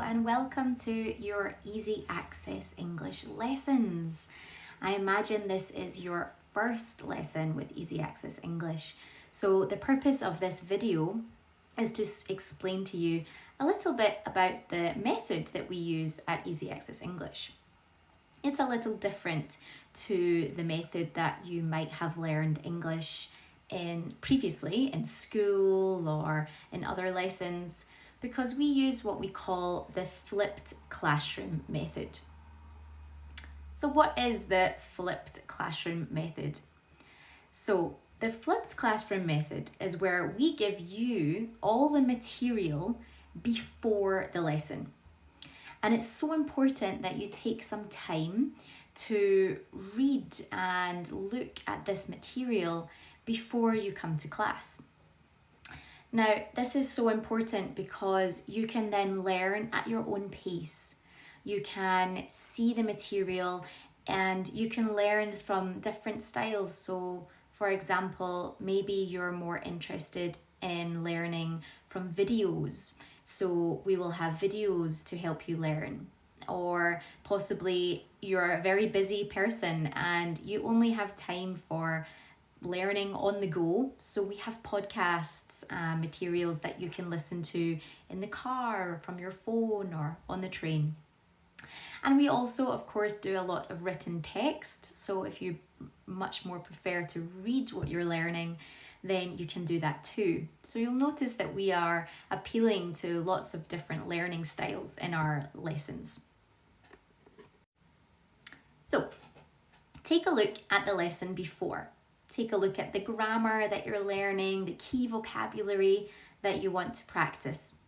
and welcome to your easy access English lessons. I imagine this is your first lesson with easy access English. So the purpose of this video is to explain to you a little bit about the method that we use at Easy Access English. It's a little different to the method that you might have learned English in previously in school or in other lessons, because we use what we call the flipped classroom method. So what is the flipped classroom method? So the flipped classroom method is where we give you all the material before the lesson. And it's so important that you take some time to read and look at this material before you come to class. Now, this is so important because you can then learn at your own pace. You can see the material and you can learn from different styles. So, for example, maybe you're more interested in learning from videos. So we will have videos to help you learn. Or possibly you're a very busy person and you only have time for learning on the go. So we have podcasts, materials that you can listen to in the car, or from your phone, or on the train. And we also, of course, do a lot of written text. So if you much more prefer to read what you're learning, then you can do that too. So you'll notice that we are appealing to lots of different learning styles in our lessons. So take a look at the lesson before. Take a look at the grammar that you're learning, the key vocabulary that you want to practice.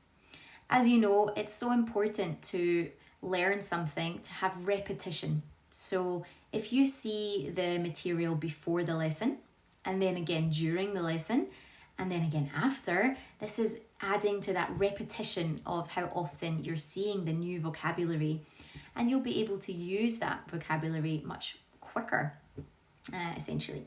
As you know, it's so important to learn something, to have repetition. So if you see the material before the lesson, and then again during the lesson, and then again after, this is adding to that repetition of how often you're seeing the new vocabulary, and you'll be able to use that vocabulary much quicker, essentially.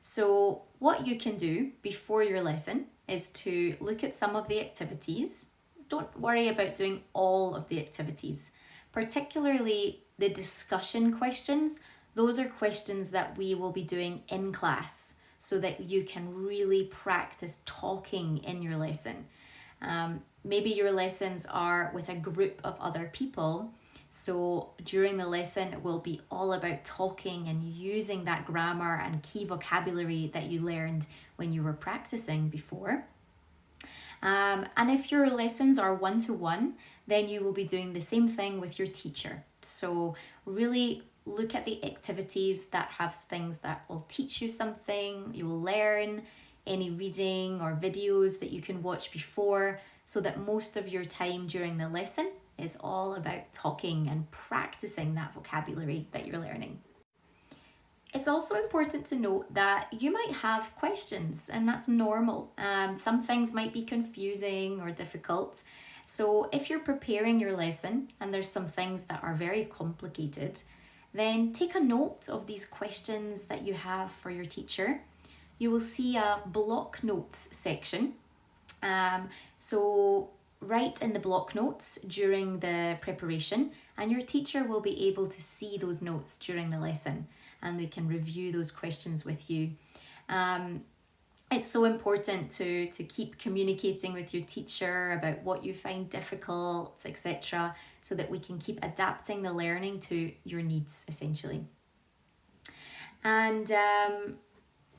So what you can do before your lesson is to look at some of the activities. Don't worry about doing all of the activities, particularly the discussion questions. Those are questions that we will be doing in class so that you can really practice talking in your lesson. Maybe your lessons are with a group of other people. So during the lesson, it will be all about talking and using that grammar and key vocabulary that you learned when you were practicing before. And if your lessons are one-to-one, then you will be doing the same thing with your teacher. So really look at the activities that have things that will teach you something, you will learn, any reading or videos that you can watch before, so that most of your time during the lesson is all about talking and practicing that vocabulary that you're learning. It's also important to note that you might have questions, and that's normal. Some things might be confusing or difficult. So if you're preparing your lesson and there's some things that are very complicated, then take a note of these questions that you have for your teacher. You will see a block notes section. So write in the block notes during the preparation, and your teacher will be able to see those notes during the lesson, and we can review those questions with you. It's so important to keep communicating with your teacher about what you find difficult, etc., so that we can keep adapting the learning to your needs, essentially. And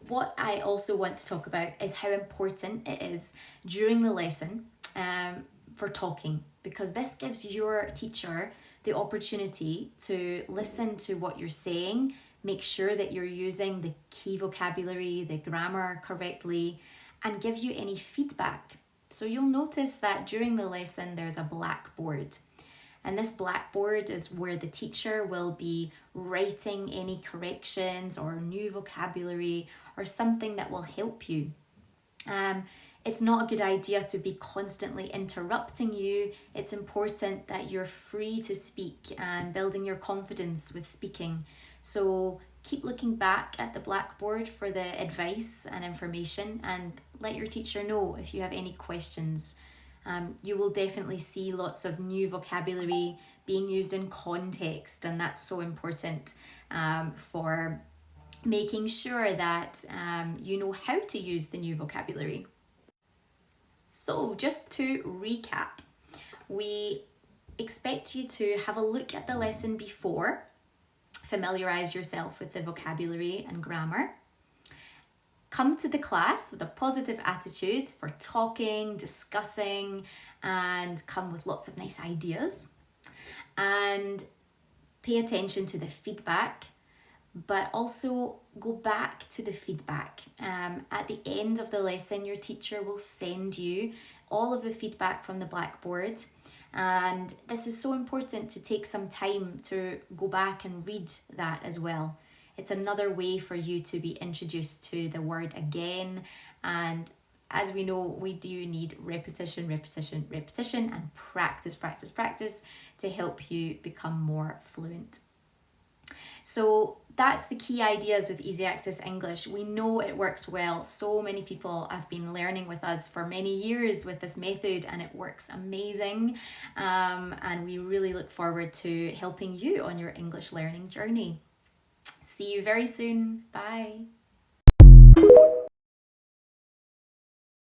what I also want to talk about is how important it is during the lesson for talking, because this gives your teacher the opportunity to listen to what you're saying, make sure that you're using the key vocabulary, the grammar correctly, and give you any feedback. So you'll notice that during the lesson there's a blackboard, and this blackboard is where the teacher will be writing any corrections or new vocabulary or something that will help you. It's not a good idea to be constantly interrupting you. It's important that you're free to speak and building your confidence with speaking. So keep looking back at the blackboard for the advice and information, and let your teacher know if you have any questions. You will definitely see lots of new vocabulary being used in context, and that's so important for making sure that you know how to use the new vocabulary. So just to recap, we expect you to have a look at the lesson before, familiarise yourself with the vocabulary and grammar, come to the class with a positive attitude for talking, discussing, and come with lots of nice ideas, and pay attention to the feedback, but also go back to the feedback. At the end of the lesson, your teacher will send you all of the feedback from the blackboard, and this is so important to take some time to go back and read that as well. It's another way for you to be introduced to the word again, and as we know, we do need repetition, and practice to help you become more fluent. So that's the key ideas with Easy Access English. We know it works well. So many people have been learning with us for many years with this method, and it works amazing. And we really look forward to helping you on your English learning journey. See you very soon. Bye.